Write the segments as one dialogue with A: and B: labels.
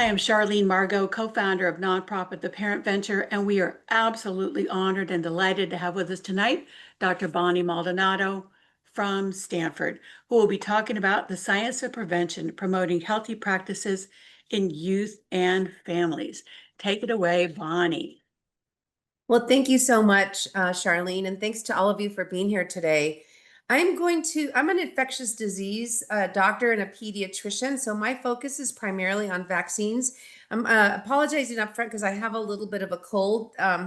A: Hi, I'm Charlene Margot, co-founder of nonprofit The Parent Venture, and we are absolutely honored and delighted to have with us tonight Dr. Bonnie Maldonado from Stanford, who will be talking about the science of prevention, promoting healthy practices in youth and families. Take it away, Bonnie.
B: Well, thank you so much, Charlene, and thanks to all of you for being here today. I'm an infectious disease doctor and a pediatrician, so my focus is primarily on vaccines. I'm apologizing up front because I have a little bit of a cold, I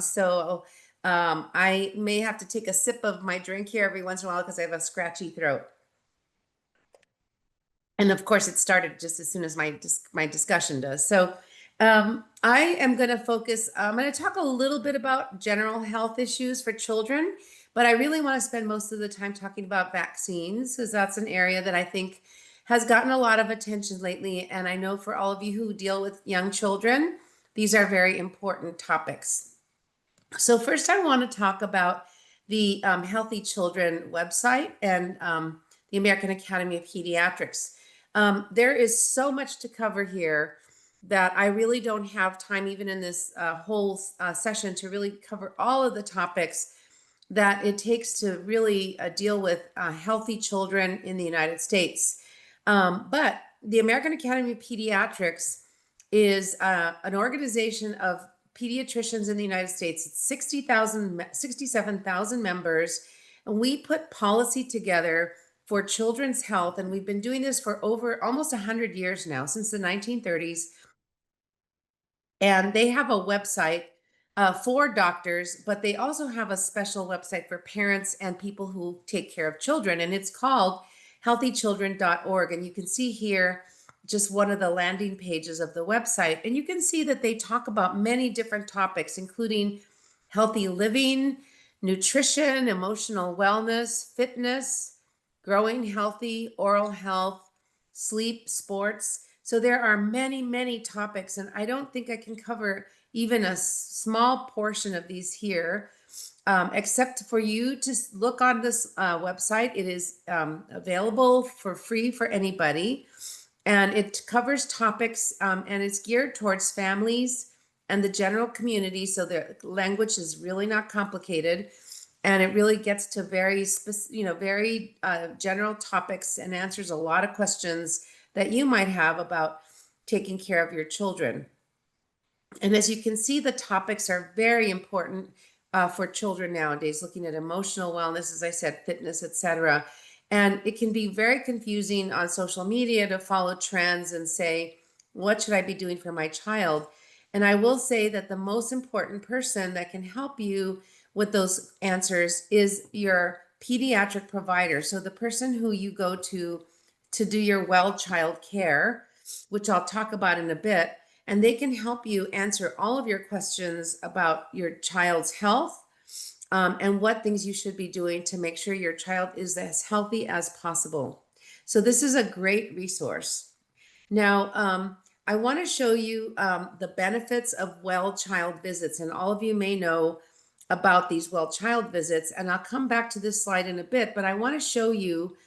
B: may have to take a sip of my drink here every once in a while because I have a scratchy throat. And of course, it started just as soon as my discussion does. I am going to focus. I'm going to talk a little bit about general health issues for children, but I really want to spend most of the time talking about vaccines because that's an area that I think has gotten a lot of attention lately. And I know for all of you who deal with young children, these are very important topics. So first, I want to talk about the Healthy Children website and the American Academy of Pediatrics. There is so much to cover here that I really don't have time, even in this whole session, to really cover all of the topics that it takes to really deal with healthy children in the United States. But the American Academy of Pediatrics is an organization of pediatricians in the United States. It's 67,000 members, and we put policy together for children's health, and we've been doing this for over almost 100 years now, since the 1930s. And they have a website for doctors, but they also have a special website for parents and people who take care of children, and it's called healthychildren.org. And you can see here just one of the landing pages of the website, and you can see that they talk about many different topics, including healthy living, nutrition, emotional wellness, fitness, growing healthy, oral health, sleep, sports. So there are many, many topics, and I don't think I can cover even a small portion of these here, except for you to look on this website. It is available for free for anybody, and it covers topics, and it's geared towards families and the general community. So the language is really not complicated, and it really gets to very general topics and answers a lot of questions that you might have about taking care of your children. And as you can see, the topics are very important for children nowadays, looking at emotional wellness, as I said, fitness, etc. And it can be very confusing on social media to follow trends and say, what should I be doing for my child? And I will say that the most important person that can help you with those answers is your pediatric provider. So the person who you go to do your well child care, which I'll talk about in a bit, and they can help you answer all of your questions about your child's health, and what things you should be doing to make sure your child is as healthy as possible. So this is a great resource. Now, I want to show you the benefits of well child visits, and all of you may know about these well child visits, and I'll come back to this slide in a bit, but I want to show you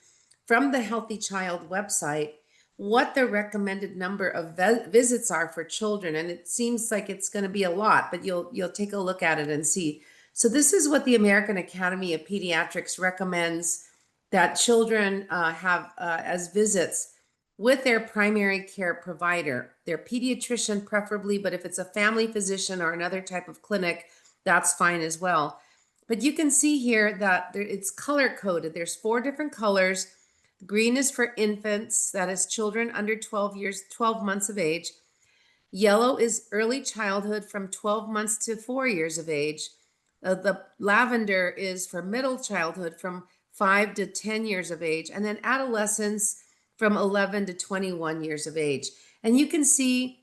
B: from the Healthy Child website what the recommended number of visits are for children. And it seems like it's going to be a lot, but you'll take a look at it and see. So this is what the American Academy of Pediatrics recommends that children have as visits with their primary care provider, their pediatrician preferably, but if it's a family physician or another type of clinic, that's fine as well. But you can see here that it's color coded. There's 4 different colors. Green is for infants, that is children under 12 months of age. Yellow is early childhood from 12 months to 4 years of age. The lavender is for middle childhood from 5 to 10 years of age, and then adolescence from 11 to 21 years of age. And you can see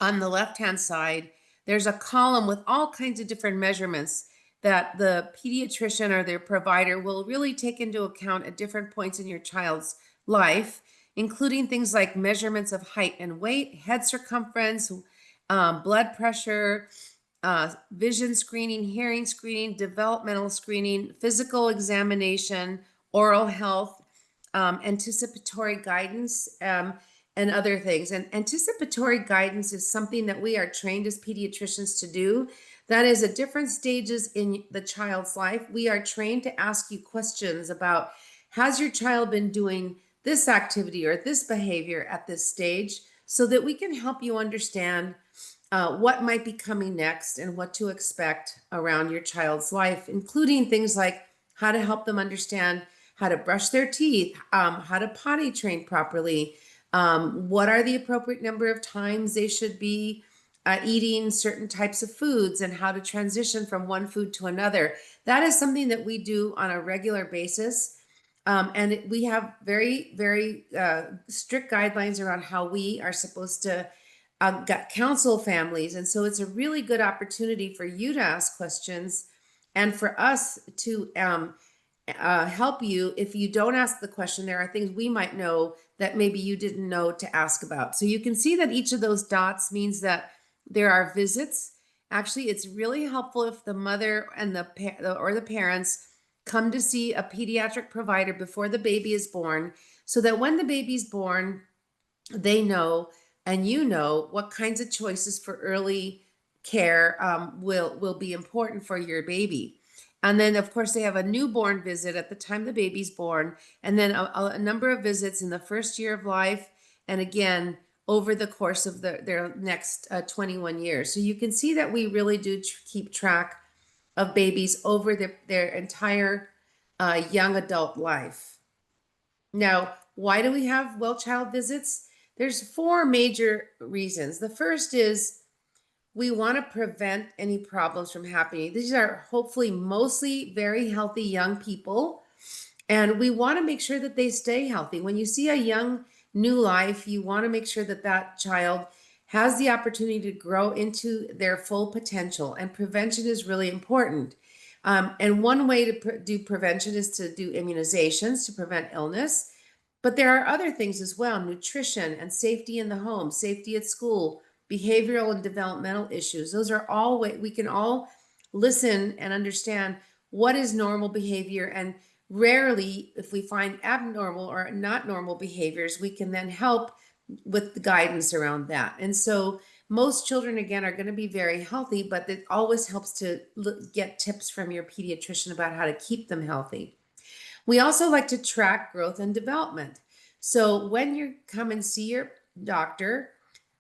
B: on the left-hand side, there's a column with all kinds of different measurements that the pediatrician or their provider will really take into account at different points in your child's life, including things like measurements of height and weight, head circumference, blood pressure, vision screening, hearing screening, developmental screening, physical examination, oral health, anticipatory guidance, and other things. And anticipatory guidance is something that we are trained as pediatricians to do. That is, at different stages in the child's life, we are trained to ask you questions about, has your child been doing this activity or this behavior at this stage, so that we can help you understand what might be coming next and what to expect around your child's life, including things like how to help them understand how to brush their teeth, how to potty train properly, what are the appropriate number of times they should be eating certain types of foods, and how to transition from one food to another. That is something that we do on a regular basis. We have very, very strict guidelines around how we are supposed to counsel families. And so it's a really good opportunity for you to ask questions and for us to help you. If you don't ask the question, there are things we might know that maybe you didn't know to ask about. So you can see that each of those dots means that there are visits. Actually, it's really helpful if the mother and the parents come to see a pediatric provider before the baby is born, so that when the baby's born, they know and you know what kinds of choices for early care will be important for your baby. And then, of course, they have a newborn visit at the time the baby's born, and then a number of visits in the first year of life, and again over the course of their next 21 years. So you can see that we really do keep track of babies over their entire young adult life. Now, why do we have well-child visits? There's 4 major reasons. The first is we want to prevent any problems from happening. These are hopefully mostly very healthy young people, and we want to make sure that they stay healthy. When you see a young new life, you want to make sure that that child has the opportunity to grow into their full potential, and prevention is really important. And one way to do prevention is to do immunizations to prevent illness. But there are other things as well: nutrition and safety in the home, safety at school, behavioral and developmental issues. Those are all we can all listen and understand what is normal behavior. And rarely, if we find abnormal or not normal behaviors, we can then help with the guidance around that. And so most children, again, are going to be very healthy, but it always helps to get tips from your pediatrician about how to keep them healthy. We also like to track growth and development. So when you come and see your doctor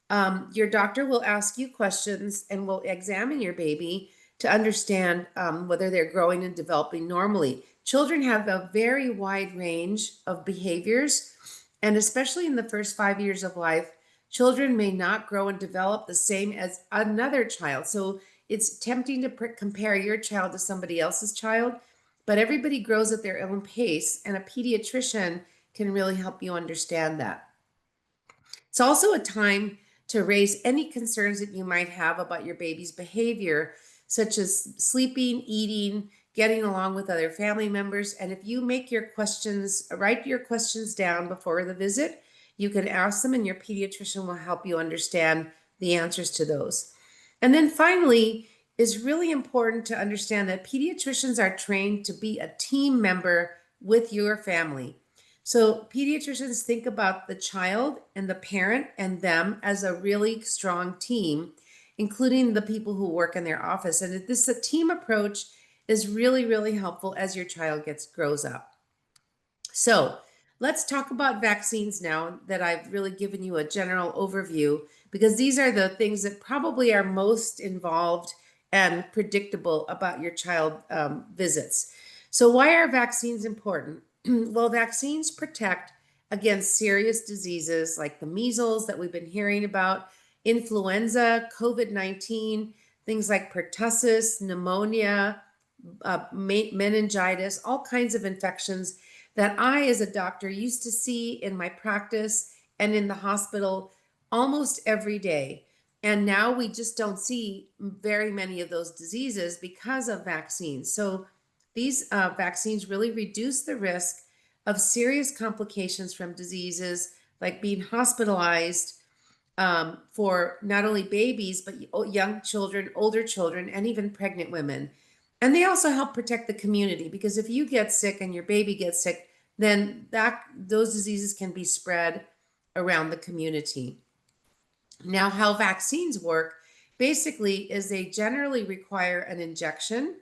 B: will ask you questions and will examine your baby to understand whether they're growing and developing normally. Children have a very wide range of behaviors, and especially in the first 5 years of life, children may not grow and develop the same as another child. So it's tempting to compare your child to somebody else's child, but everybody grows at their own pace, and a pediatrician can really help you understand that. It's also a time to raise any concerns that you might have about your baby's behavior, such as sleeping, eating, getting along with other family members. And if you write your questions down before the visit, you can ask them, and your pediatrician will help you understand the answers to those. And then finally, it's really important to understand that pediatricians are trained to be a team member with your family. So pediatricians think about the child and the parent and them as a really strong team, including the people who work in their office. And this a team approach is really, really helpful as your child grows up. So let's talk about vaccines now that I've really given you a general overview, because these are the things that probably are most involved and predictable about your child visits. So why are vaccines important? Well, vaccines protect against serious diseases like the measles that we've been hearing about, influenza, COVID-19, things like pertussis, pneumonia, meningitis, all kinds of infections that I, as a doctor, used to see in my practice and in the hospital almost every day. And now we just don't see very many of those diseases because of vaccines. So these vaccines really reduce the risk of serious complications from diseases like being hospitalized for not only babies, but young children, older children, and even pregnant women. And they also help protect the community, because if you get sick and your baby gets sick, then those diseases can be spread around the community. Now, how vaccines work basically is they generally require an injection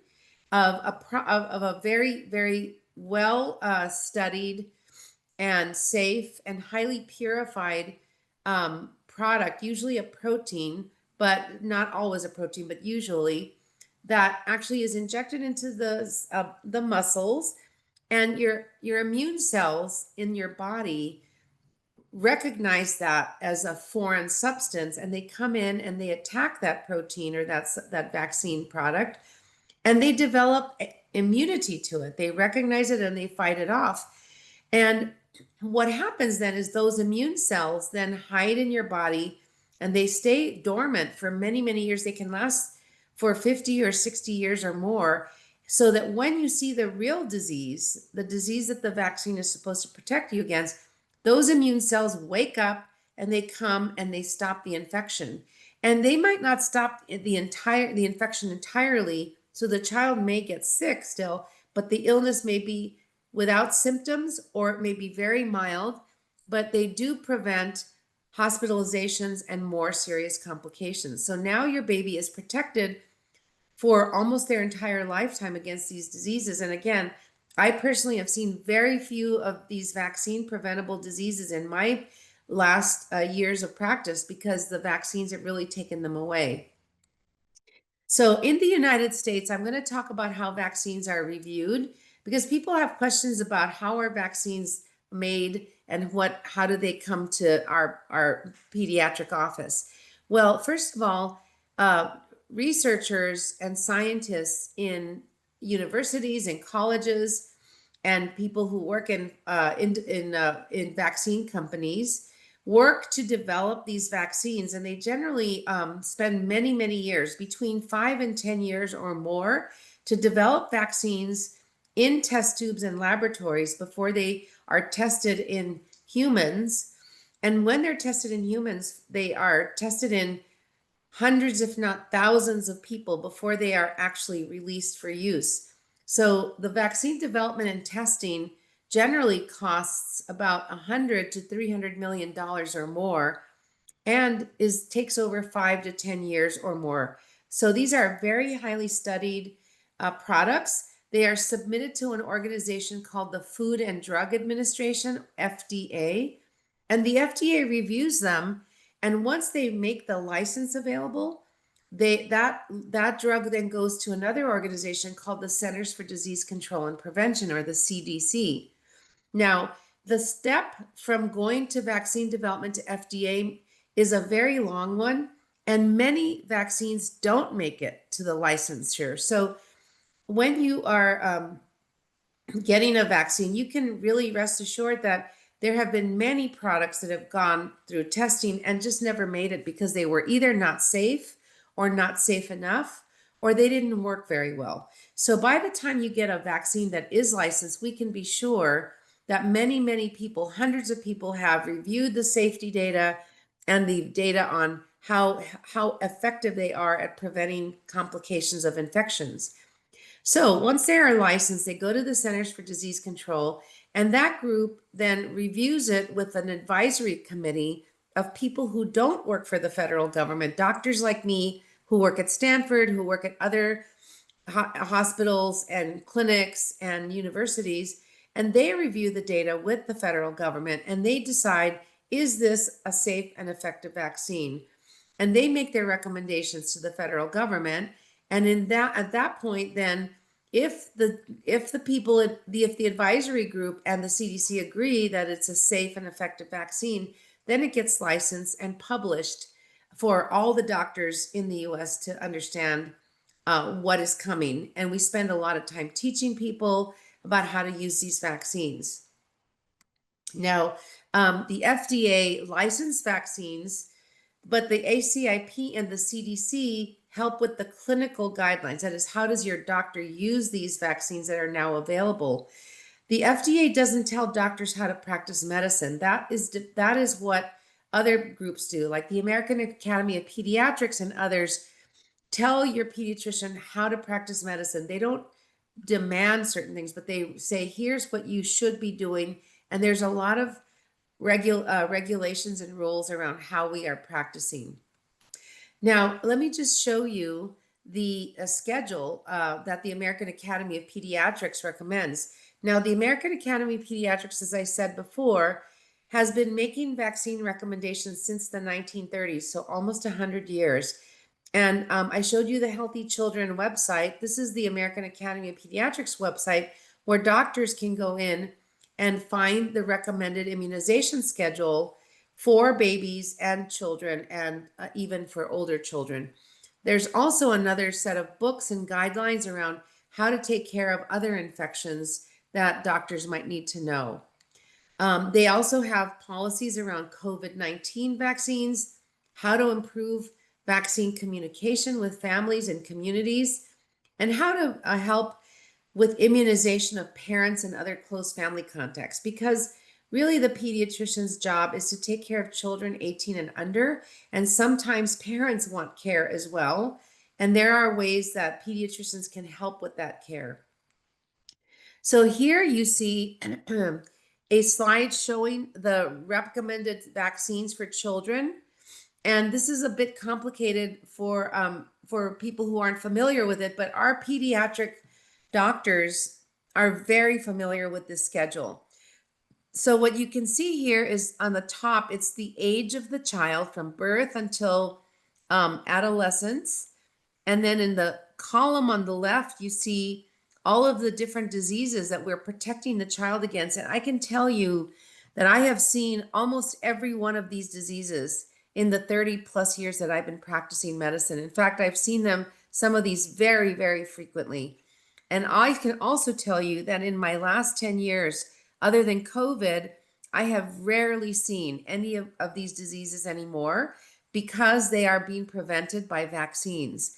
B: of a very, very well studied and safe and highly purified product, usually a protein, but not always a protein, but usually that actually is injected into the muscles, and your immune cells in your body recognize that as a foreign substance, and they come in and they attack that protein or that vaccine product, and they develop immunity to it. They recognize it and they fight it off. And what happens then is those immune cells then hide in your body, and they stay dormant for many, many years. They can last for 50 or 60 years or more, so that when you see the real disease, the disease that the vaccine is supposed to protect you against, those immune cells wake up and they come and they stop the infection. And they might not stop the infection entirely, so the child may get sick still, but the illness may be without symptoms, or it may be very mild, but they do prevent hospitalizations and more serious complications. So now your baby is protected for almost their entire lifetime against these diseases. And again, I personally have seen very few of these vaccine preventable diseases in my last years of practice, because the vaccines have really taken them away. So in the United States, I'm going to talk about how vaccines are reviewed, because people have questions about how are vaccines made and how do they come to our pediatric office. Well, first of all, researchers and scientists in universities and colleges and people who work in vaccine companies work to develop these vaccines, and they generally spend many, many years, between 5 and 10 years or more, to develop vaccines in test tubes and laboratories before they are tested in humans. And when they're tested in humans, they are tested in hundreds, if not thousands, of people before they are actually released for use. So the vaccine development and testing generally costs about $100 to $300 million or more, and takes over 5 to 10 years or more. So these are very highly studied products. They are submitted to an organization called the Food and Drug Administration, FDA, and the FDA reviews them. And once they make the license available, that drug then goes to another organization called the Centers for Disease Control and Prevention, or the CDC. Now, the step from going to vaccine development to FDA is a very long one, and many vaccines don't make it to the licensure. So when you are getting a vaccine, you can really rest assured that there have been many products that have gone through testing and just never made it, because they were either not safe or not safe enough, or they didn't work very well. So by the time you get a vaccine that is licensed, we can be sure that many, many people, hundreds of people, have reviewed the safety data and the data on how effective they are at preventing complications of infections. So once they are licensed, they go to the Centers for Disease Control, and that group then reviews it with an advisory committee of people who don't work for the federal government, doctors like me who work at Stanford, who work at other hospitals and clinics and universities, and they review the data with the federal government, and they decide, is this a safe and effective vaccine? And they make their recommendations to the federal government. And at that point, then, if the advisory group and the CDC agree that it's a safe and effective vaccine, then it gets licensed and published for all the doctors in the U.S. to understand what is coming. And we spend a lot of time teaching people about how to use these vaccines. Now, the FDA licensed vaccines, but the ACIP and the CDC help with the clinical guidelines. That is, how does your doctor use these vaccines that are now available? The FDA doesn't tell doctors how to practice medicine. That is what other groups do, like the American Academy of Pediatrics and others tell your pediatrician how to practice medicine. They don't demand certain things, but they say, here's what you should be doing. And there's a lot of regulations and rules around how we are practicing. Now, let me just show you the schedule that the American Academy of Pediatrics recommends. Now, the American Academy of Pediatrics, as I said before, has been making vaccine recommendations since the 1930s, so almost 100 years. And I showed you the Healthy Children website. This is the American Academy of Pediatrics website where doctors can go in and find the recommended immunization schedule for babies and children, and even for older children. There's also another set of books and guidelines around how to take care of other infections that doctors might need to know. They also have policies around COVID-19 vaccines, how to improve vaccine communication with families and communities, and how to help with immunization of parents and other close family contacts. Because really, the pediatrician's job is to take care of children 18 and under, and sometimes parents want care as well. And there are ways that pediatricians can help with that care. So here you see a slide showing the recommended vaccines for children. And this is a bit complicated for people who aren't familiar with it, but our pediatric doctors are very familiar with this schedule. So what you can see here is on the top, it's the age of the child from birth until adolescence. And then in the column on the left, you see all of the different diseases that we're protecting the child against. And I can tell you that I have seen almost every one of these diseases in the 30 plus years that I've been practicing medicine. In fact, I've seen some of these very, very frequently. And I can also tell you that in my last 10 years, other than COVID, I have rarely seen any of these diseases anymore because they are being prevented by vaccines.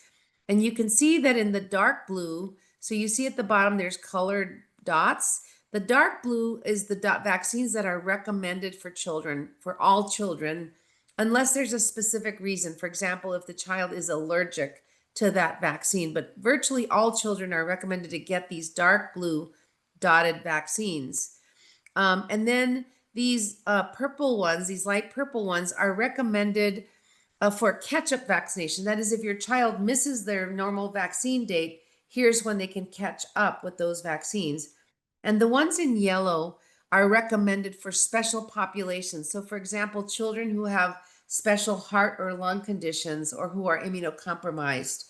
B: And you can see that in the dark blue, so you see at the bottom there's colored dots. The dark blue is the vaccines that are recommended for children, for all children, unless there's a specific reason. For example, if the child is allergic to that vaccine, but virtually all children are recommended to get these dark blue dotted vaccines. And then these purple ones, these light purple ones, are recommended for catch-up vaccination. That is, if your child misses their normal vaccine date, here's when they can catch up with those vaccines. And the ones in yellow are recommended for special populations. So for example, children who have special heart or lung conditions or who are immunocompromised.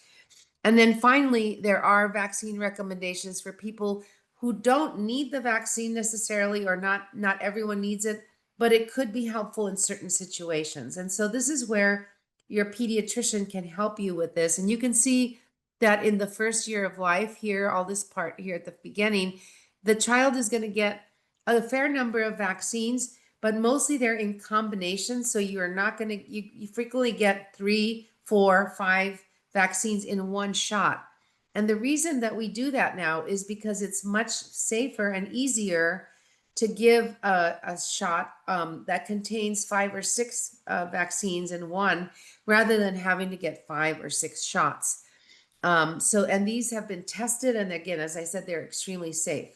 B: And then finally, there are vaccine recommendations for people who don't need the vaccine necessarily, or not everyone needs it, but it could be helpful in certain situations. And so this is where your pediatrician can help you with this. And you can see that in the first year of life here, all this part here at the beginning, the child is going to get a fair number of vaccines, but mostly they're in combination. So you are not going to, you frequently get 3, 4, 5 vaccines in one shot. And the reason that we do that now is because it's much safer and easier to give a shot that contains 5 or 6 vaccines in one, rather than having to get 5 or 6 shots. And these have been tested. And again, as I said, they're extremely safe.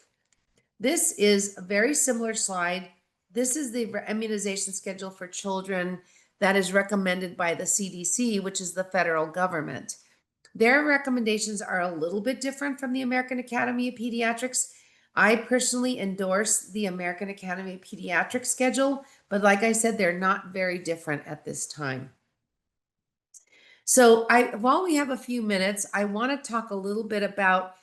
B: This is a very similar slide. This is the immunization schedule for children that is recommended by the CDC, which is the federal government. Their recommendations are a little bit different from the American Academy of Pediatrics. I personally endorse the American Academy of Pediatrics schedule, but like I said, they're not very different at this time. So while we have a few minutes, I want to talk a little bit about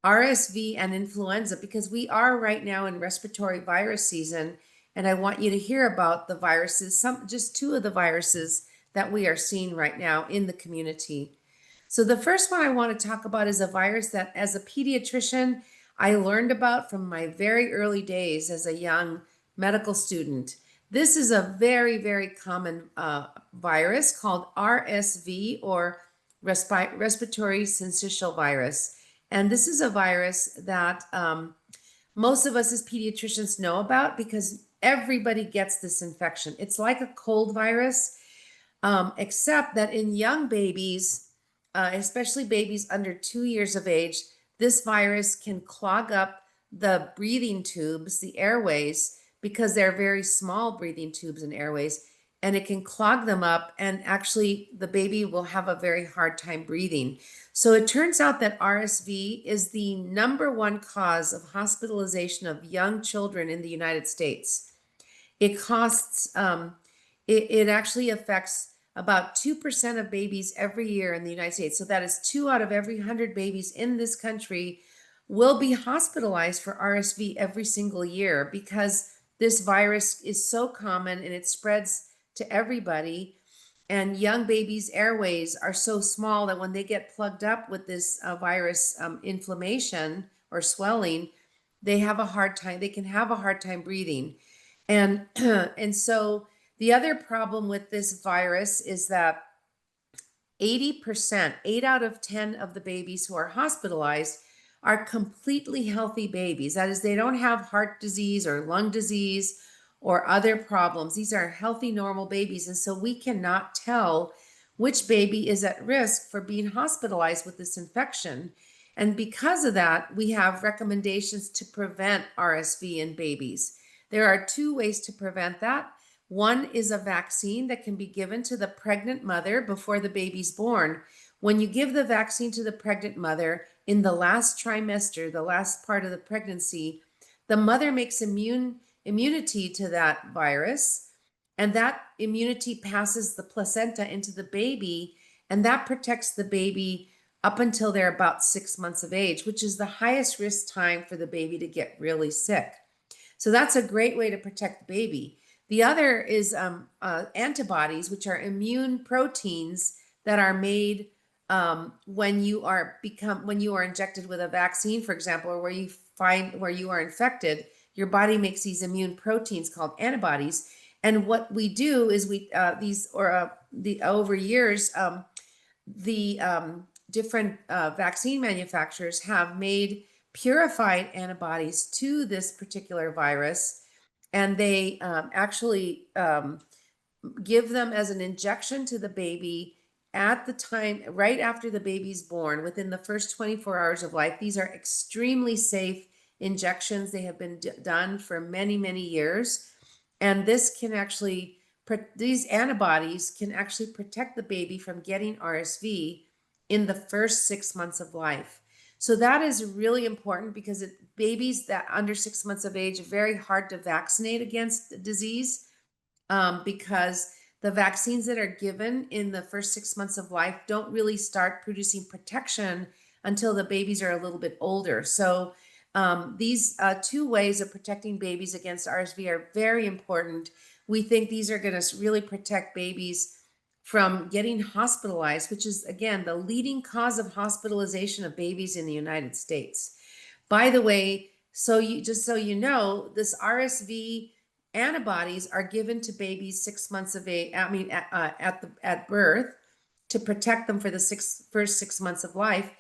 B: RSV and influenza, because we are right now in respiratory virus season, and I want you to hear about the viruses, just 2 of the viruses that we are seeing right now in the community. So the first one I want to talk about is a virus that, as a pediatrician, I learned about from my very early days as a young medical student. This is a very, very common virus called RSV, or respiratory syncytial virus. And this is a virus that most of us as pediatricians know about because everybody gets this infection. It's like a cold virus, except that in young babies, especially babies under 2 years of age, this virus can clog up the breathing tubes, the airways, because they're very small breathing tubes and airways, and it can clog them up, and actually the baby will have a very hard time breathing. So it turns out that RSV is the #1 cause of hospitalization of young children in the United States. It costs, it actually affects about 2% of babies every year in the United States. So that is 2 out of every 100 babies in this country will be hospitalized for RSV every single year, because this virus is so common and it spreads to everybody. And young babies' airways are so small that when they get plugged up with this virus inflammation or swelling, they have a hard time. They can have a hard time breathing. And and so the other problem with this virus is that 80%, 8 out of 10 of the babies who are hospitalized are completely healthy babies. That is, they don't have heart disease or lung disease or other problems. These are healthy, normal babies. And so we cannot tell which baby is at risk for being hospitalized with this infection. And because of that, we have recommendations to prevent RSV in babies. There are 2 ways to prevent that. One is a vaccine that can be given to the pregnant mother before the baby's born. When you give the vaccine to the pregnant mother in the last trimester, the last part of the pregnancy, the mother makes immunity to that virus, and that immunity passes the placenta into the baby, and that protects the baby up until they're about 6 months of age, which is the highest risk time for the baby to get really sick. So that's a great way to protect the baby. The other is antibodies, which are immune proteins that are made when you are injected with a vaccine, for example, or where you are infected. Your body makes these immune proteins called antibodies. And what we do is over years, the different vaccine manufacturers have made purified antibodies to this particular virus, and they actually give them as an injection to the baby at the time, right after the baby's born, within the first 24 hours of life. These are extremely safe injections. They have been done for many, many years. And these antibodies can actually protect the baby from getting RSV in the first 6 months of life. So that is really important, because babies that under 6 months of age are very hard to vaccinate against the disease, because the vaccines that are given in the first 6 months of life don't really start producing protection until the babies are a little bit older. So these 2 ways of protecting babies against RSV are very important. We think these are going to really protect babies from getting hospitalized, which is, again, the leading cause of hospitalization of babies in the United States. By the way, just so you know, this RSV antibodies are given to babies 6 months of age, at birth, to protect them for the first 6 months of life.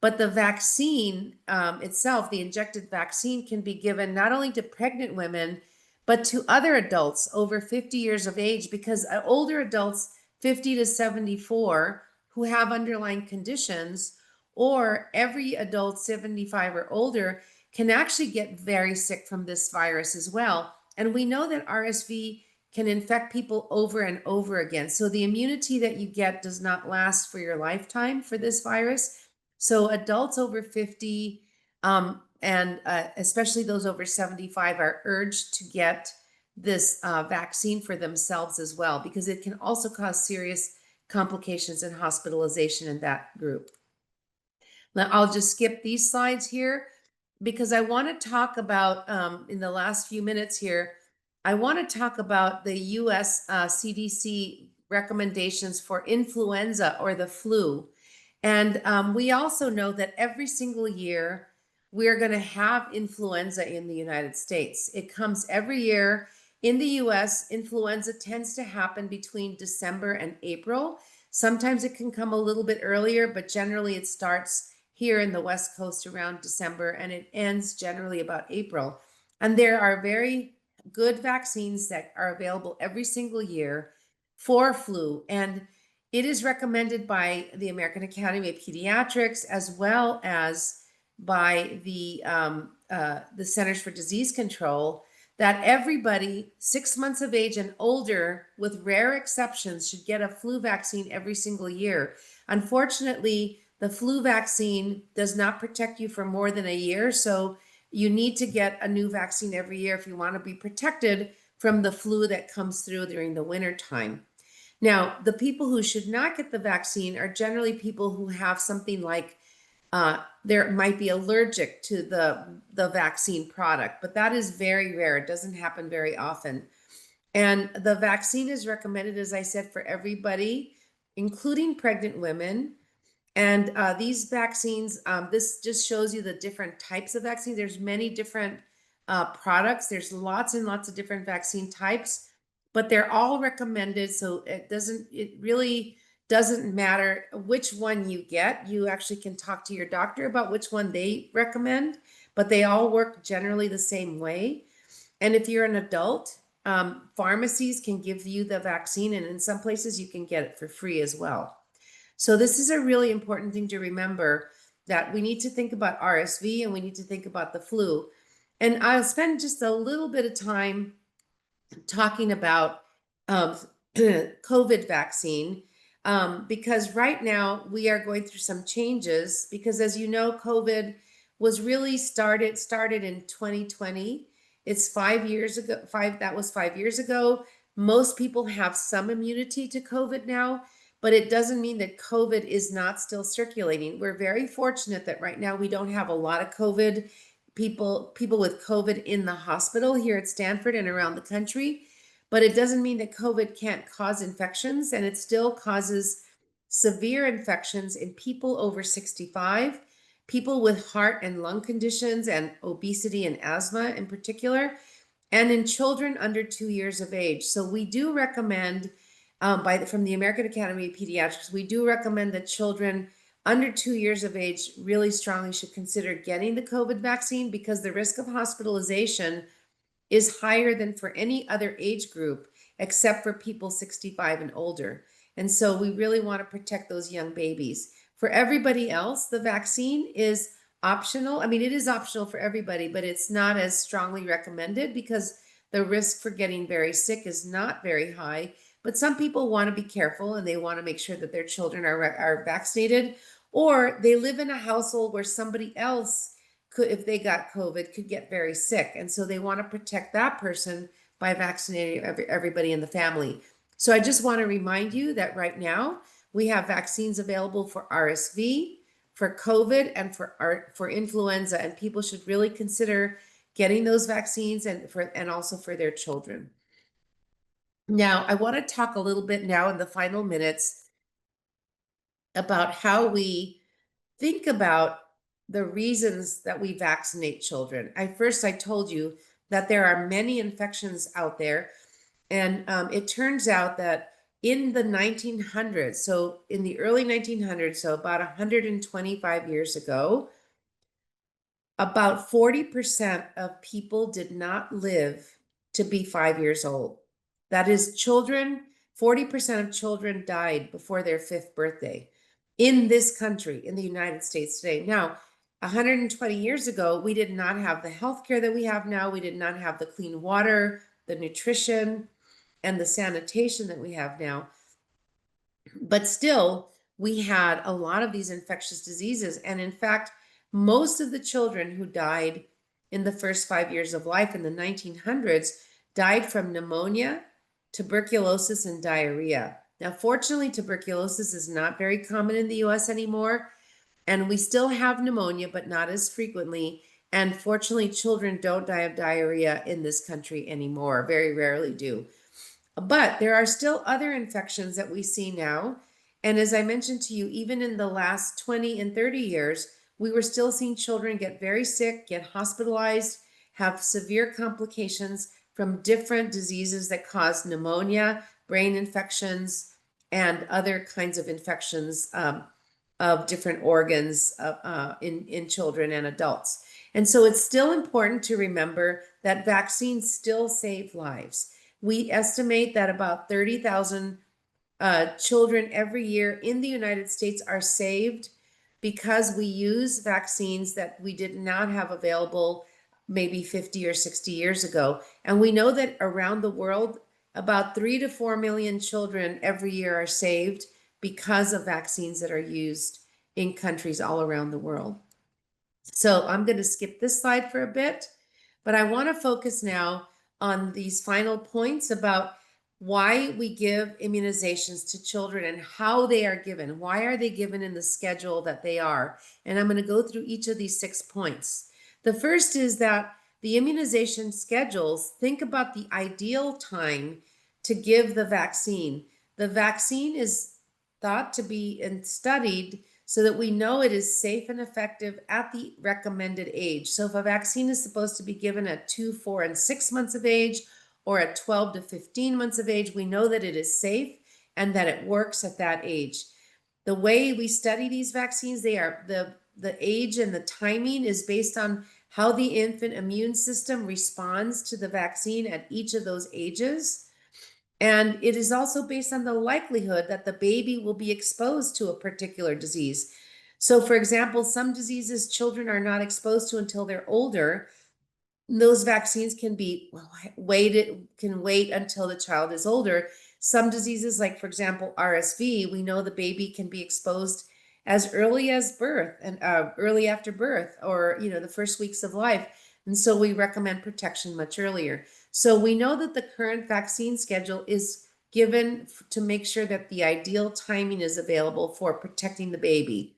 B: But the vaccine itself, the injected vaccine, can be given not only to pregnant women, but to other adults over 50 years of age, because older adults 50 to 74 who have underlying conditions, or every adult 75 or older, can actually get very sick from this virus as well. And we know that RSV can infect people over and over again. So the immunity that you get does not last for your lifetime for this virus. So adults over 50 and especially those over 75 are urged to get this vaccine for themselves as well, because it can also cause serious complications and hospitalization in that group. Now, I'll just skip these slides here, because I want to talk about, in the last few minutes here, I want to talk about the US CDC recommendations for influenza or the flu. And we also know that every single year we're going to have influenza in the United States. It comes every year. In the US, influenza tends to happen between December and April. Sometimes it can come a little bit earlier, but generally it starts here in the West Coast around December, and it ends generally about April. And there are very good vaccines that are available every single year for flu. And it is recommended by the American Academy of Pediatrics, as well as by the Centers for Disease Control, that everybody 6 months of age and older, with rare exceptions, should get a flu vaccine every single year. Unfortunately, the flu vaccine does not protect you for more than a year, so you need to get a new vaccine every year if you want to be protected from the flu that comes through during the winter time. Now, the people who should not get the vaccine are generally people who have something like there might be allergic to the vaccine product, but that is very rare. It doesn't happen very often. And the vaccine is recommended, as I said, for everybody, including pregnant women. And these vaccines, this just shows you the different types of vaccines. There's many different products. There's lots and lots of different vaccine types, but they're all recommended. So it really doesn't matter which one you get. You actually can talk to your doctor about which one they recommend, but they all work generally the same way. And if you're an adult, pharmacies can give you the vaccine, and in some places you can get it for free as well. So this is a really important thing to remember, that we need to think about RSV and we need to think about the flu. And I'll spend just a little bit of time talking about COVID vaccine, because right now we are going through some changes, because as you know, COVID was really started in 2020. It's 5 years ago, that was 5 years ago. Most people have some immunity to COVID now, but it doesn't mean that COVID is not still circulating. We're very fortunate that right now we don't have a lot of COVID people with COVID in the hospital here at Stanford and around the country, but it doesn't mean that COVID can't cause infections, and it still causes severe infections in people over 65, people with heart and lung conditions and obesity and asthma in particular, and in children under 2 years of age. So we do recommend, from the American Academy of Pediatrics, we do recommend that children under 2 years of age really strongly should consider getting the COVID vaccine, because the risk of hospitalization is higher than for any other age group except for people 65 and older. And so we really want to protect those young babies. For everybody else, the vaccine is optional. I mean, it is optional for everybody, but it's not as strongly recommended because the risk for getting very sick is not very high. But some people want to be careful and they want to make sure that their children are vaccinated, or they live in a household where somebody else could, if they got COVID, could get very sick. And so they want to protect that person by vaccinating everybody in the family. So I just want to remind you that right now we have vaccines available for RSV, for COVID, and for influenza, and people should really consider getting those vaccines, and also for their children. Now, I want to talk a little bit now in the final minutes about how we think about the reasons that we vaccinate children. I told you that there are many infections out there, and it turns out that in the 1900s, so in the early 1900s, so about 125 years ago, about 40% of people did not live to be 5 years old. That is, 40% of children died before their 5th birthday in this country, in the United States today. Now, 120 years ago, we did not have the healthcare that we have now. We did not have the clean water, the nutrition, and the sanitation that we have now. But still, we had a lot of these infectious diseases. And in fact, most of the children who died in the first 5 years of life in the 1900s died from pneumonia, tuberculosis, and diarrhea. Now, fortunately, tuberculosis is not very common in the US anymore, and we still have pneumonia, but not as frequently. And fortunately, children don't die of diarrhea in this country anymore, very rarely do. But there are still other infections that we see now. And as I mentioned to you, even in the last 20 and 30 years, we were still seeing children get very sick, get hospitalized, have severe complications from different diseases that cause pneumonia, brain infections, and other kinds of infections of different organs in children and adults. And so it's still important to remember that vaccines still save lives. We estimate that about 30,000 children every year in the United States are saved because we use vaccines that we did not have available maybe 50 or 60 years ago. And we know that around the world, about 3 to 4 million children every year are saved because of vaccines that are used in countries all around the world. So I'm going to skip this slide for a bit, but I want to focus now on these final points about why we give immunizations to children and how they are given. Why are they given in the schedule that they are? And I'm going to go through each of these 6 points. The first is that the immunization schedules, think about the ideal time to give the vaccine. The vaccine is thought to be and studied so that we know it is safe and effective at the recommended age. So if a vaccine is supposed to be given at 2, 4, and 6 months of age, or at 12 to 15 months of age, we know that it is safe and that it works at that age. The way we study these vaccines, they are the age and the timing is based on how the infant immune system responds to the vaccine at each of those ages. And it is also based on the likelihood that the baby will be exposed to a particular disease. So, for example, some diseases children are not exposed to until they're older. Those vaccines can be wait until the child is older. Some diseases, like for example RSV, we know the baby can be exposed as early as birth and early after birth, or the first weeks of life, and so we recommend protection much earlier. So we know that the current vaccine schedule is given to make sure that the ideal timing is available for protecting the baby.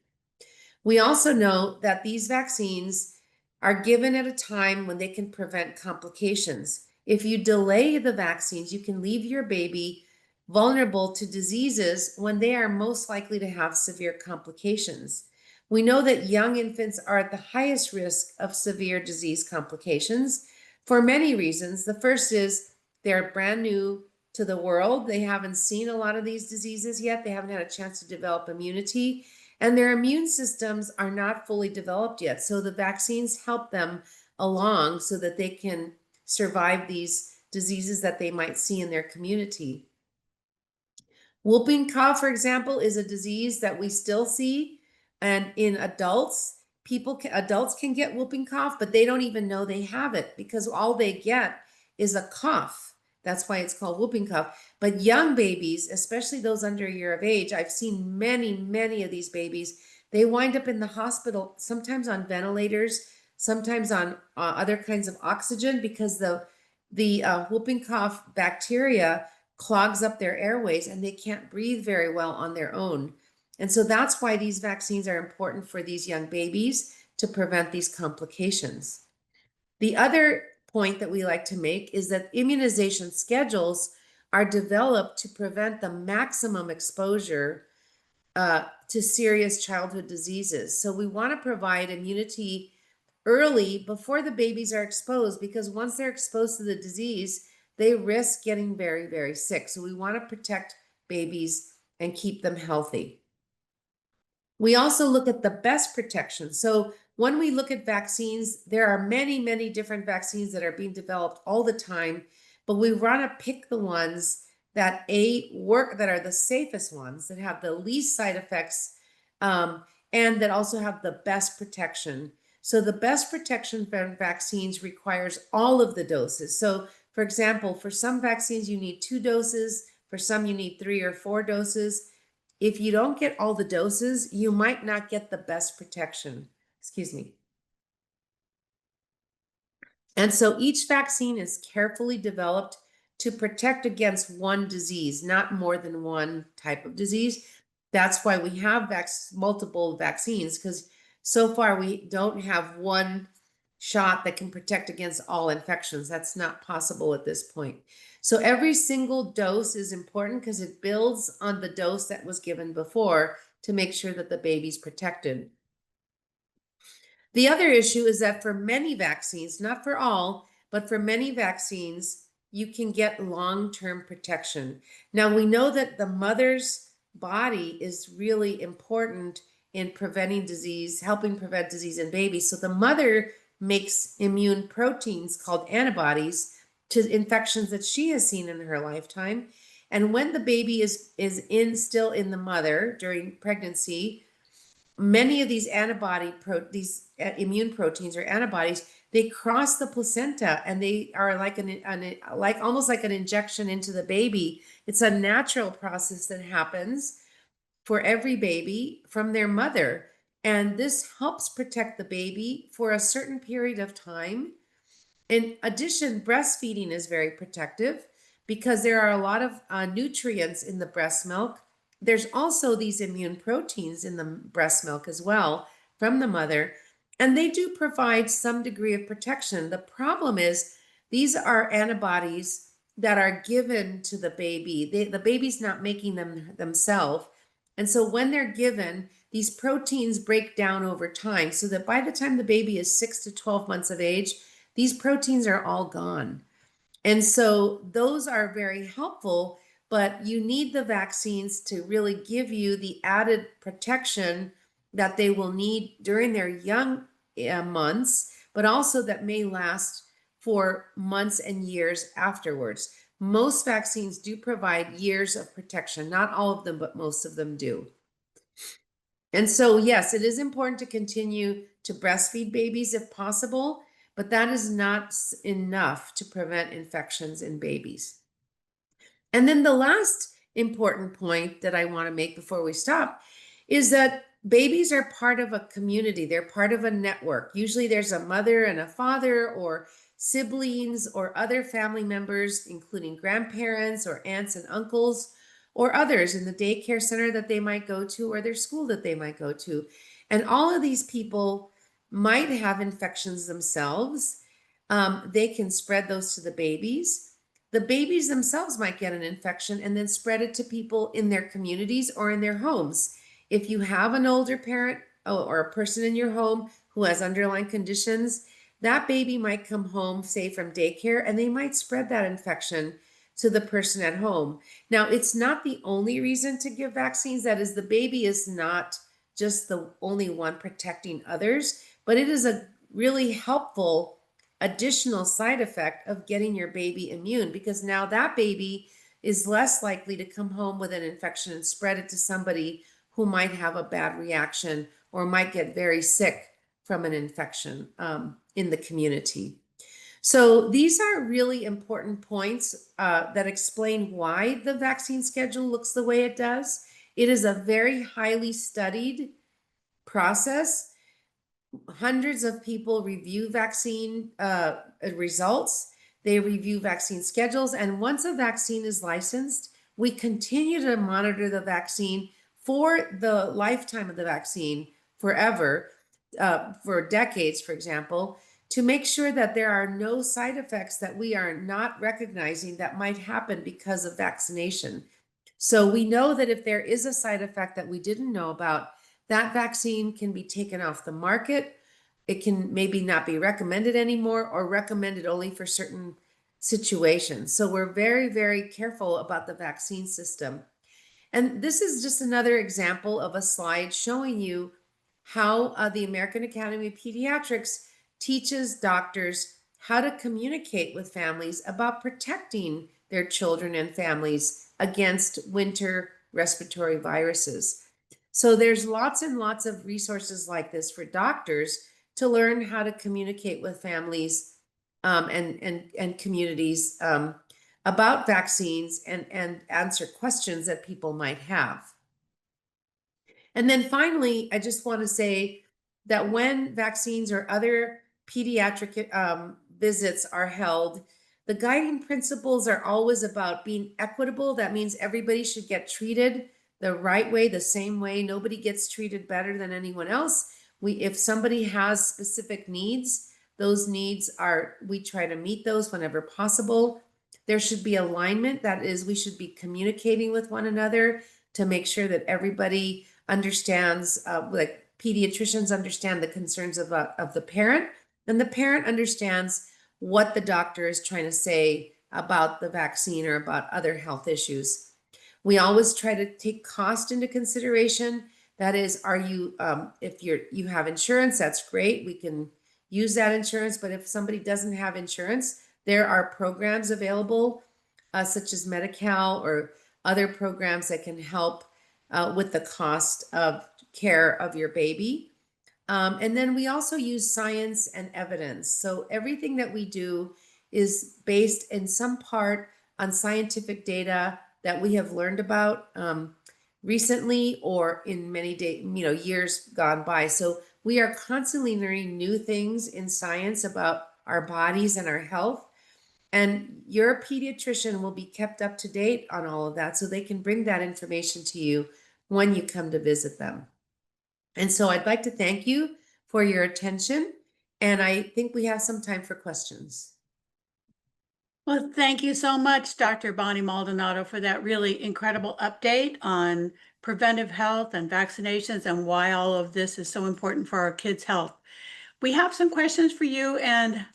B: We also know that these vaccines are given at a time when they can prevent complications. If you delay the vaccines, you can leave your baby vulnerable to diseases when they are most likely to have severe complications. We know that young infants are at the highest risk of severe disease complications for many reasons. The first is they're brand new to the world. They haven't seen a lot of these diseases yet. They haven't had a chance to develop immunity, and their immune systems are not fully developed yet. So the vaccines help them along so that they can survive these diseases that they might see in their community. Whooping cough, for example, is a disease that we still see, and in adults, adults can get whooping cough, but they don't even know they have it because all they get is a cough. That's why it's called whooping cough. But young babies, especially those under a year of age, I've seen many of these babies. They wind up in the hospital, sometimes on ventilators, sometimes on other kinds of oxygen, because the whooping cough bacteria clogs up their airways and they can't breathe very well on their own. And so that's why these vaccines are important for these young babies, to prevent these complications. The other point that we like to make is that immunization schedules are developed to prevent the maximum exposure to serious childhood diseases. So we want to provide immunity early before the babies are exposed, because once they're exposed to the disease, they risk getting very sick. So we want to protect babies and keep them healthy. We also look at the best protection. So when we look at vaccines, there are many different vaccines that are being developed all the time, but we want to pick the ones that work, that are the safest ones, that have the least side effects, and that also have the best protection. So the best protection for vaccines requires all of the doses. So for example, for some vaccines, you need 2 doses. For some, you need 3 or 4 doses. If you don't get all the doses, you might not get the best protection. Excuse me. And so each vaccine is carefully developed to protect against one disease, not more than one type of disease. That's why we have multiple vaccines, because so far we don't have one shot that can protect against all infections. That's not possible at this point. So every single dose is important because it builds on the dose that was given before to make sure that the baby's protected. The other issue is that for many vaccines, not for all, but for many vaccines, you can get long-term protection. Now, we know that the mother's body is really important in preventing disease, helping prevent disease in babies. So the mother makes immune proteins called antibodies to infections that she has seen in her lifetime. And when the baby is still in the mother during pregnancy, many of these immune proteins or antibodies, they cross the placenta and they are like like almost like an injection into the baby. It's a natural process that happens for every baby from their mother. And this helps protect the baby for a certain period of time. In addition, breastfeeding is very protective because there are a lot of nutrients in the breast milk. There's also these immune proteins in the breast milk as well from the mother, and they do provide some degree of protection. The problem is these are antibodies that are given to the baby. The baby's not making them themselves. And so when they're given, these proteins break down over time so that by the time the baby is 6 to 12 months of age, these proteins are all gone. And so those are very helpful, but you need the vaccines to really give you the added protection that they will need during their young months, but also that may last for months and years afterwards. Most vaccines do provide years of protection, not all of them, but most of them do. And so, yes, it is important to continue to breastfeed babies if possible, but that is not enough to prevent infections in babies. And then the last important point that I want to make before we stop is that babies are part of a community. They're part of a network. Usually there's a mother and a father or siblings or other family members, including grandparents or aunts and uncles or others in the daycare center that they might go to or their school that they might go to. And all of these people might have infections themselves. They can spread those to the babies. The babies themselves might get an infection and then spread it to people in their communities or in their homes. If you have an older parent or a person in your home who has underlying conditions, that baby might come home, say from daycare, and they might spread that infection to the person at home. Now, it's not the only reason to give vaccines. That is, the baby is not just the only one protecting others, but it is a really helpful additional side effect of getting your baby immune, because now that baby is less likely to come home with an infection and spread it to somebody who might have a bad reaction or might get very sick from an infection in the community. So these are really important points that explain why the vaccine schedule looks the way it does. It is a very highly studied process. Hundreds of people review vaccine results. They review vaccine schedules. And once a vaccine is licensed, we continue to monitor the vaccine for the lifetime of the vaccine forever, for decades, for example, to make sure that there are no side effects that we are not recognizing that might happen because of vaccination. So we know that if there is a side effect that we didn't know about, that vaccine can be taken off the market. It can maybe not be recommended anymore or recommended only for certain situations. So we're very, very careful about the vaccine system. And this is just another example of a slide showing you how the American Academy of Pediatrics teaches doctors how to communicate with families about protecting their children and families against winter respiratory viruses. So there's lots and lots of resources like this for doctors to learn how to communicate with families and communities about vaccines and answer questions that people might have. And then finally, I just want to say that when vaccines or other pediatric visits are held, the guiding principles are always about being equitable. That means everybody should get treated the right way, the same way. Nobody gets treated better than anyone else. If somebody has specific needs, those needs we try to meet those whenever possible. There should be alignment. That is, we should be communicating with one another to make sure that everybody understands, like pediatricians understand the concerns of the parent, and the parent understands what the doctor is trying to say about the vaccine or about other health issues. We always try to take cost into consideration. That is, if you have insurance, that's great. We can use that insurance. But if somebody doesn't have insurance, there are programs available, such as Medi-Cal or other programs that can help with the cost of care of your baby. And then we also use science and evidence. So everything that we do is based in some part on scientific data that we have learned about recently or in many years gone by. So we are constantly learning new things in science about our bodies and our health. And your pediatrician will be kept up to date on all of that so they can bring that information to you when you come to visit them. And so I'd like to thank you for your attention. And I think we have some time for questions.
A: Well, thank you so much, Dr. Bonnie Maldonado, for that really incredible update on preventive health and vaccinations and why all of this is so important for our kids' health. We have some questions for you, and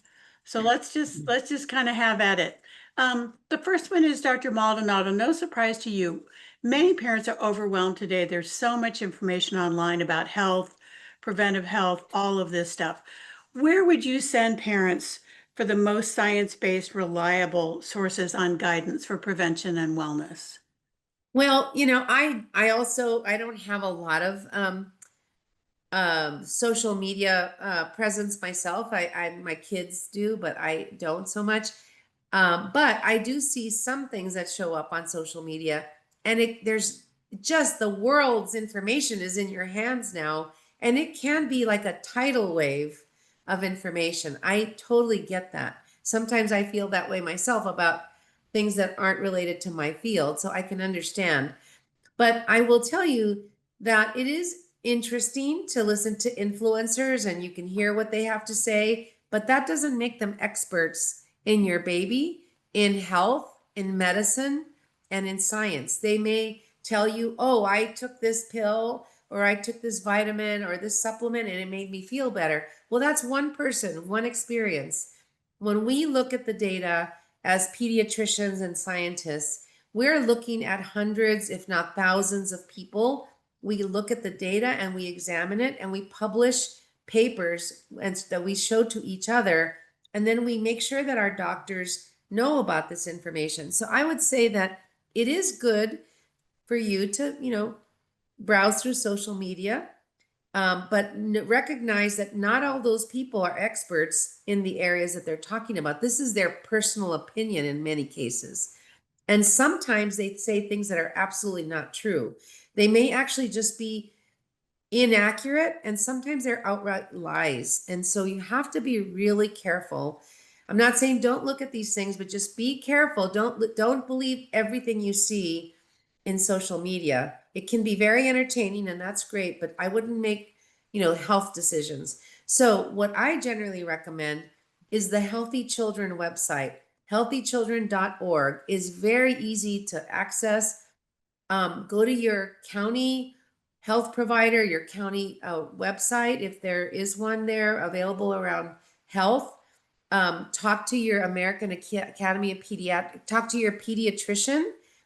A: so let's just kind of have at it. The first one is Dr. Maldonado. No surprise to you. Many parents are overwhelmed today. There's so much information online about health, preventive health, all of this stuff. Where would you send parents for the most science-based, reliable sources on guidance for prevention and wellness?
B: Well, I don't have a lot of social media presence myself. My kids do, but I don't so much. But I do see some things that show up on social media, and there's just the world's information is in your hands now, and it can be like a tidal wave of information. I totally get that. Sometimes I feel that way myself about things that aren't related to my field, so I can understand. But I will tell you that it is interesting to listen to influencers and you can hear what they have to say, but that doesn't make them experts in your baby, in health, in medicine, and in science. They may tell you, oh, I took this pill or I took this vitamin or this supplement and it made me feel better. Well, that's one person, one experience. When we look at the data as pediatricians and scientists, we're looking at hundreds, if not thousands of people. We look at the data and we examine it and we publish papers and that we show to each other. And then we make sure that our doctors know about this information. So I would say that it is good for you to, browse through social media, but recognize that not all those people are experts in the areas that they're talking about. This is their personal opinion in many cases. And sometimes they say things that are absolutely not true. They may actually just be inaccurate, and sometimes they're outright lies. And so you have to be really careful. I'm not saying don't look at these things, but just be careful. Don't believe everything you see in social media. It can be very entertaining and that's great, but I wouldn't make, health decisions. So what I generally recommend is the Healthy Children website. Healthychildren.org is very easy to access. Go to your county health provider, your county website, if there is one there available around health. Talk to your American Academy of Pediatrics, talk to your pediatrician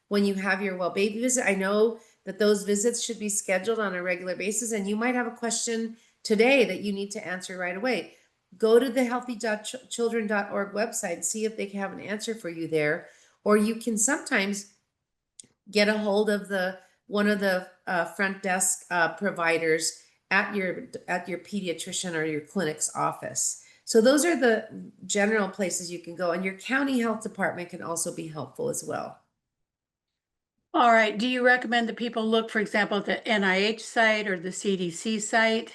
B: when you have your well baby visit. I know that those visits should be scheduled on a regular basis, and you might have a question today that you need to answer right away. Go to the healthychildren.org website and see if they can have an answer for you there. Or you can sometimes get a hold of one of the front desk providers at your pediatrician or your clinic's office. So those are the general places you can go, and your county health department can also be helpful as well.
A: All right. Do you recommend that people look, for example, at the NIH site or the CDC site?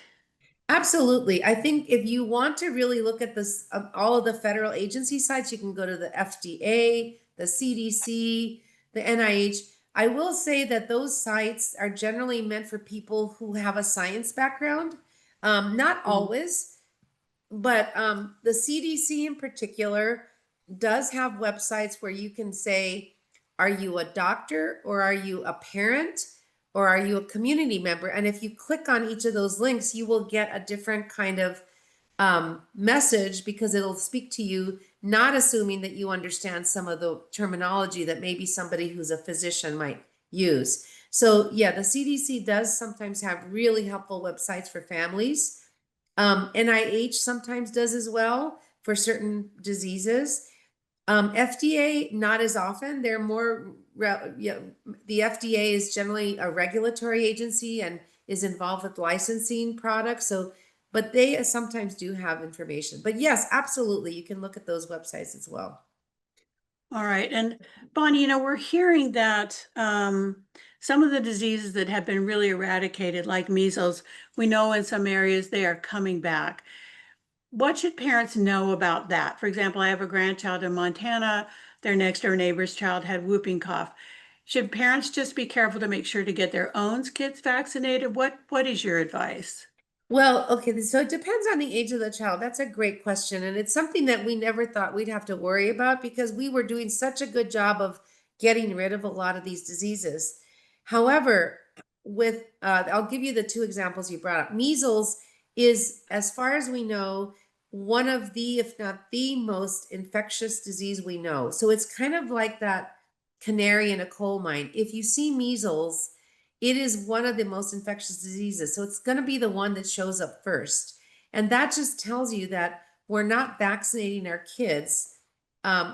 B: Absolutely. I think if you want to really look at this, all of the federal agency sites, you can go to the FDA, the CDC, the NIH. I will say that those sites are generally meant for people who have a science background. Not always, but the CDC in particular does have websites where you can say, are you a doctor or are you a parent? Or are you a community member? And if you click on each of those links, you will get a different kind of message because it'll speak to you, not assuming that you understand some of the terminology that maybe somebody who's a physician might use. So yeah, the CDC does sometimes have really helpful websites for families. NIH sometimes does as well for certain diseases. FDA, not as often. They're more the FDA is generally a regulatory agency and is involved with licensing products. So, but they sometimes do have information. But yes, absolutely, you can look at those websites as well.
A: All right. And Bonnie, we're hearing that some of the diseases that have been really eradicated, like measles, we know in some areas they are coming back. What should parents know about that? For example, I have a grandchild in Montana. Their next door neighbor's child had whooping cough. Should parents just be careful to make sure to get their own kids vaccinated? What is your advice?
B: Well, okay, so it depends on the age of the child. That's a great question. And it's something that we never thought we'd have to worry about because we were doing such a good job of getting rid of a lot of these diseases. However, I'll give you the two examples you brought up. Measles is, as far as we know, one of the, if not the most infectious disease we know. So it's kind of like that canary in a coal mine. If you see measles, it is one of the most infectious diseases. So it's going to be the one that shows up first. And that just tells you that we're not vaccinating our kids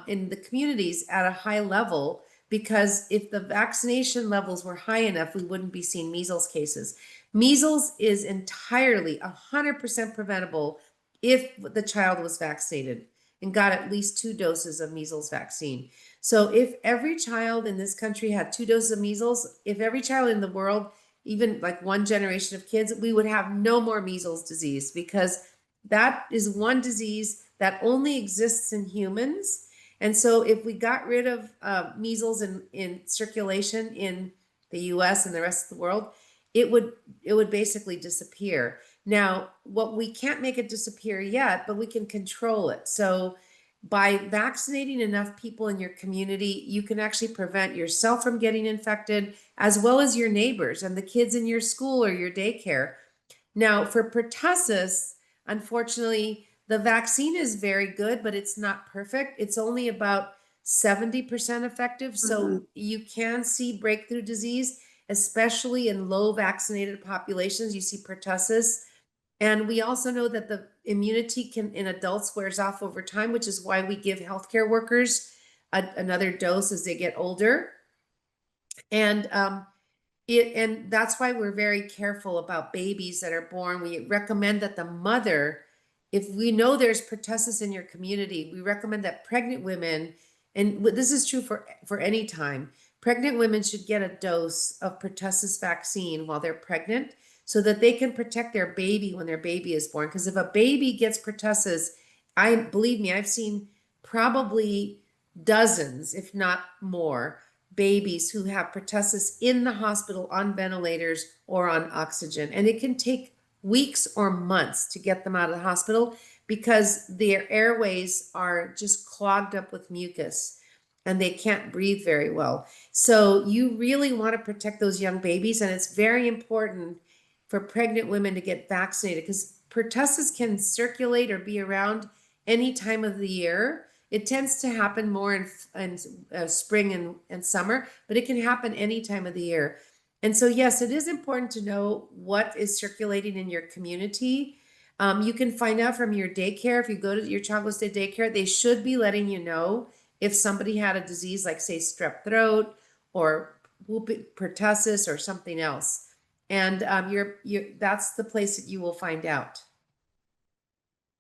B: in the communities at a high level, because if the vaccination levels were high enough, we wouldn't be seeing measles cases. Measles is entirely 100% preventable if the child was vaccinated and got at least 2 doses of measles vaccine. So if every child in this country had 2 doses of measles, if every child in the world, even like one generation of kids, we would have no more measles disease, because that is one disease that only exists in humans. And so if we got rid of measles in circulation in the US and the rest of the world, it would basically disappear. Now, what we can't make it disappear yet, but we can control it. So by vaccinating enough people in your community, you can actually prevent yourself from getting infected, as well as your neighbors and the kids in your school or your daycare. Now, for pertussis, unfortunately, the vaccine is very good, but it's not perfect. It's only about 70% effective. So you can see breakthrough disease, especially in low vaccinated populations. You see pertussis. And we also know that the immunity in adults wears off over time, which is why we give healthcare workers another dose as they get older. And that's why we're very careful about babies that are born. We recommend that the mother, if we know there's pertussis in your community, we recommend that pregnant women, and this is true for any time, pregnant women should get a dose of pertussis vaccine while they're pregnant, so that they can protect their baby when their baby is born. Because if a baby gets pertussis, believe me, I've seen probably dozens, if not more, babies who have pertussis in the hospital on ventilators or on oxygen. And it can take weeks or months to get them out of the hospital because their airways are just clogged up with mucus and they can't breathe very well. So you really want to protect those young babies. And it's very important for pregnant women to get vaccinated, because pertussis can circulate or be around any time of the year. It tends to happen more in spring and summer, but it can happen any time of the year. And so, yes, it is important to know what is circulating in your community. You can find out from your daycare. If you go to your child goes to daycare, they should be letting you know if somebody had a disease like, say, strep throat or pertussis or something else. And that's the place that you will find out.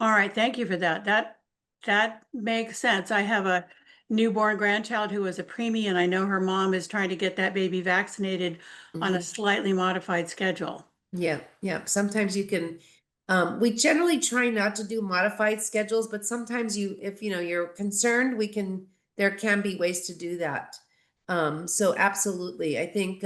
A: All right, thank you for that. That makes sense. I have a newborn grandchild who is a preemie, and I know her mom is trying to get that baby vaccinated on a slightly modified schedule.
B: Yeah, yeah. Sometimes you can, we generally try not to do modified schedules, but sometimes if you're concerned, there can be ways to do that. So absolutely. I think,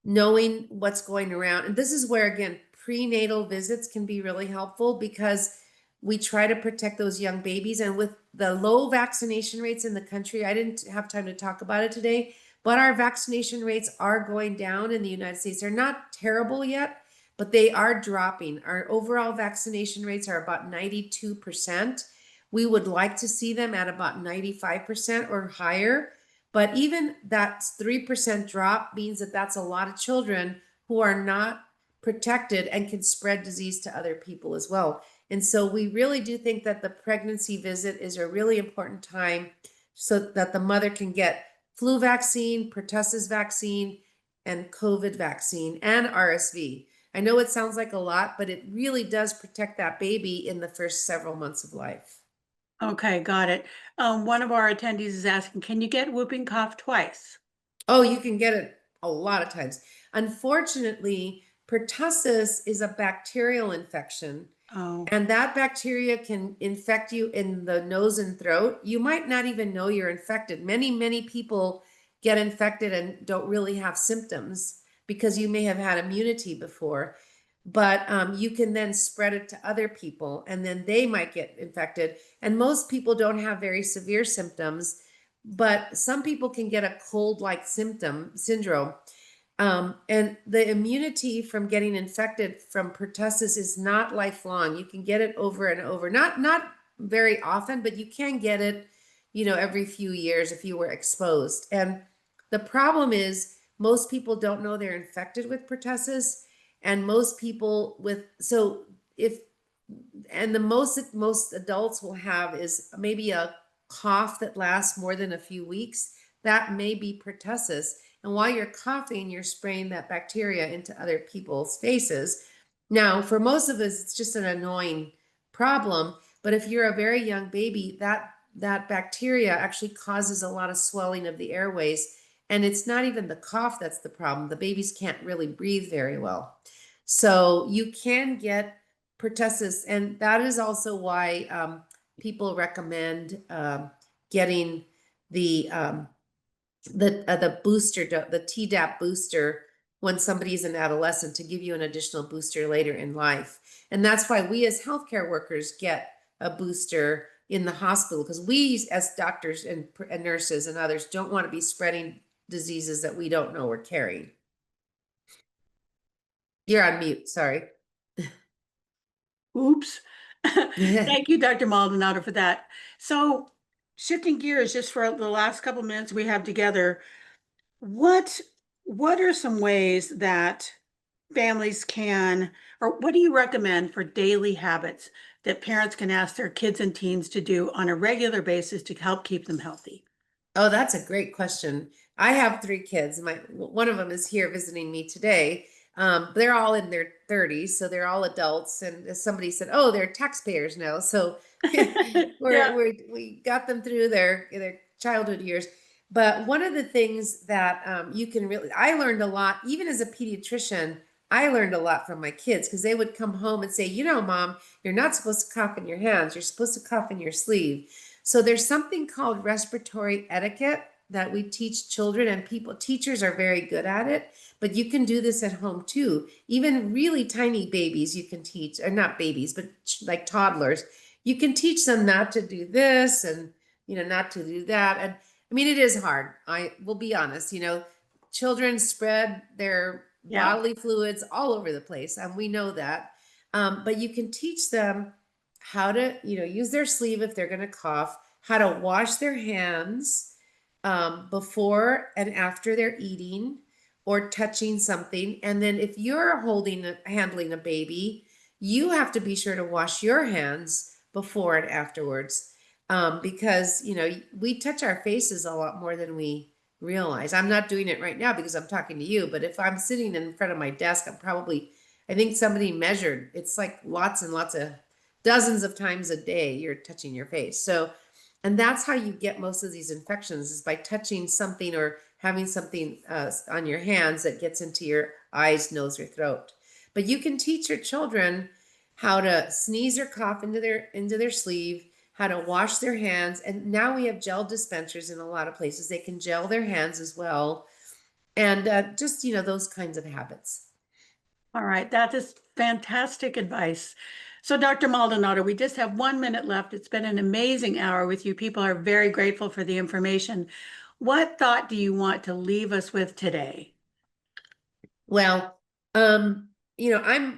B: knowing what's going around, and this is where, again, prenatal visits can be really helpful, because we try to protect those young babies. And with the low vaccination rates in the country, I didn't have time to talk about it today, but our vaccination rates are going down in the United States. They're not terrible yet, but they are dropping. Our overall vaccination rates are about 92%. We would like to see them at about 95% or higher. But even that 3% drop means that that's a lot of children who are not protected and can spread disease to other people as well. And so we really do think that the pregnancy visit is a really important time, so that the mother can get flu vaccine, pertussis vaccine, and COVID vaccine, and RSV. I know it sounds like a lot, but it really does protect that baby in the first several months of life.
A: Okay, got it. One of our attendees is asking, can you get whooping cough twice?
B: Oh, you can get it a lot of times. Unfortunately, pertussis is a bacterial infection,
A: Oh,
B: and that bacteria can infect you in the nose and throat. You might not even know you're infected. Many people get infected and don't really have symptoms because you may have had immunity before. But you can then spread it to other people, and then they might get infected. And most people don't have very severe symptoms, but some people can get a cold-like syndrome. And the immunity from getting infected from pertussis is not lifelong. You can get it over and over, not very often, but you can get it, every few years if you were exposed. And the problem is most people don't know they're infected with pertussis, and most people with so if and the most adults will have is maybe a cough that lasts more than a few weeks. That may be pertussis. And while you're coughing, you're spraying that bacteria into other people's faces. Now, for most of us, it's just an annoying problem. But if you're a very young baby, that bacteria actually causes a lot of swelling of the airways. And it's not even the cough that's the problem. The babies can't really breathe very well. So you can get pertussis, and that is also why people recommend getting the booster, the Tdap booster when somebody's an adolescent to give you an additional booster later in life. And that's why we as healthcare workers get a booster in the hospital, because we as doctors and nurses and others don't want to be spreading diseases that we don't know we're carrying. You're on mute, sorry.
A: oops. Thank you, Dr. Maldonado, for that. So shifting gears just for the last couple minutes we have together, what what are some ways that families can, or what do you recommend for daily habits that parents can ask their kids and teens to do on a regular basis to help keep them healthy?
B: Oh, that's a great question. I have three kids. One of them is here visiting me today. They're all in their 30s, so they're all adults. And as somebody said, oh, they're taxpayers now. So
A: Yeah.
B: we got them through their childhood years. But one of the things that you can really, I learned a lot, even as a pediatrician. I learned a lot from my kids because they would come home and say, Mom, you're not supposed to cough in your hands. You're supposed to cough in your sleeve. So there's something called respiratory etiquette that we teach children, and teachers are very good at it, but you can do this at home too. Even really tiny babies you can teach, or not babies, but like toddlers, you can teach them not to do this and, not to do that. And I mean, it is hard. I will be honest, children spread their
A: Yeah.
B: bodily fluids all over the place, and we know that. But you can teach them how to, use their sleeve if they're going to cough, how to wash their hands before and after they're eating or touching something. And then if you're handling a baby, you have to be sure to wash your hands before and afterwards, because, we touch our faces a lot more than we realize. I'm not doing it right now because I'm talking to you, but if I'm sitting in front of my desk, I think somebody measured, it's like lots and lots of dozens of times a day you're touching your face. So, and that's how you get most of these infections, is by touching something or having something on your hands that gets into your eyes, nose, or throat. But you can teach your children how to sneeze or cough into their sleeve, how to wash their hands, and now we have gel dispensers in a lot of places. They can gel their hands as well, and just those kinds of habits.
A: All right, that is fantastic advice. So, Dr. Maldonado, we just have 1 minute left. It's been an amazing hour with you. People are very grateful for the information. What thought do you want to leave us with today?
B: Well, I'm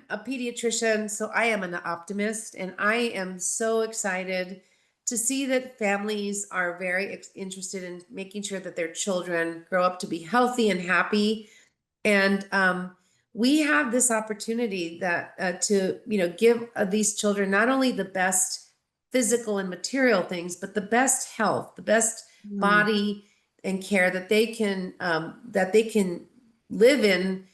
B: a pediatrician, so I am an optimist, and I am so excited to see that families are very interested in making sure that their children grow up to be healthy and happy. And we have this opportunity that to give these children not only the best physical and material things, but the best health, the best
A: Hmm.
B: body and care that they can live in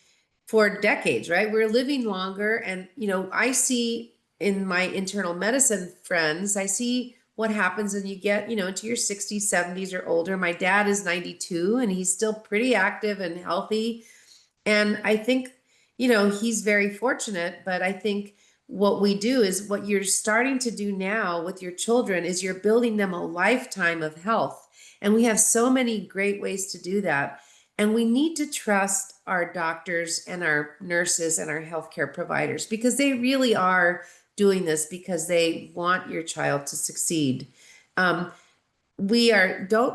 B: for decades, right? We're living longer. And, I see in my internal medicine friends, I see what happens when you get, into your 60s, 70s or older. My dad is 92 and he's still pretty active and healthy. And I think, he's very fortunate, but I think what we do is what you're starting to do now with your children is you're building them a lifetime of health. And we have so many great ways to do that. And we need to trust our doctors and our nurses and our healthcare providers because they really are doing this because they want your child to succeed. Don't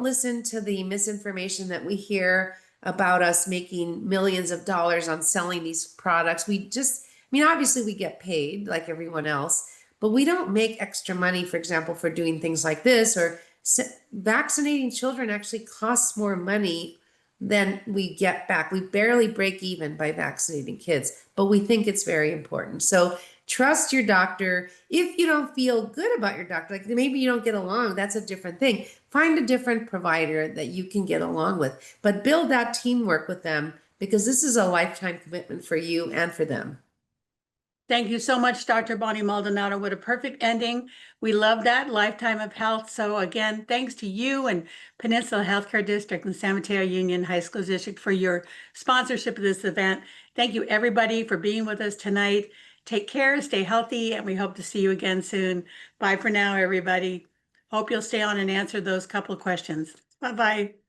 B: listen to the misinformation that we hear about us making millions of dollars on selling these products. Obviously we get paid like everyone else, but we don't make extra money, for example, for doing things like this, or vaccinating children actually costs more money than we get back. We barely break even by vaccinating kids, but we think it's very important. So trust your doctor. If you don't feel good about your doctor, like maybe you don't get along, that's a different thing. Find a different provider that you can get along with, but build that teamwork with them because this is a lifetime commitment for you and for them.
A: Thank you so much, Dr. Bonnie Maldonado. What a perfect ending. We love that lifetime of health. So again, thanks to you and Peninsula Healthcare District and San Mateo Union High School District for your sponsorship of this event. Thank you everybody for being with us tonight. Take care, stay healthy, and we hope to see you again soon. Bye for now, everybody. Hope you'll stay on and answer those couple of questions. Bye-bye.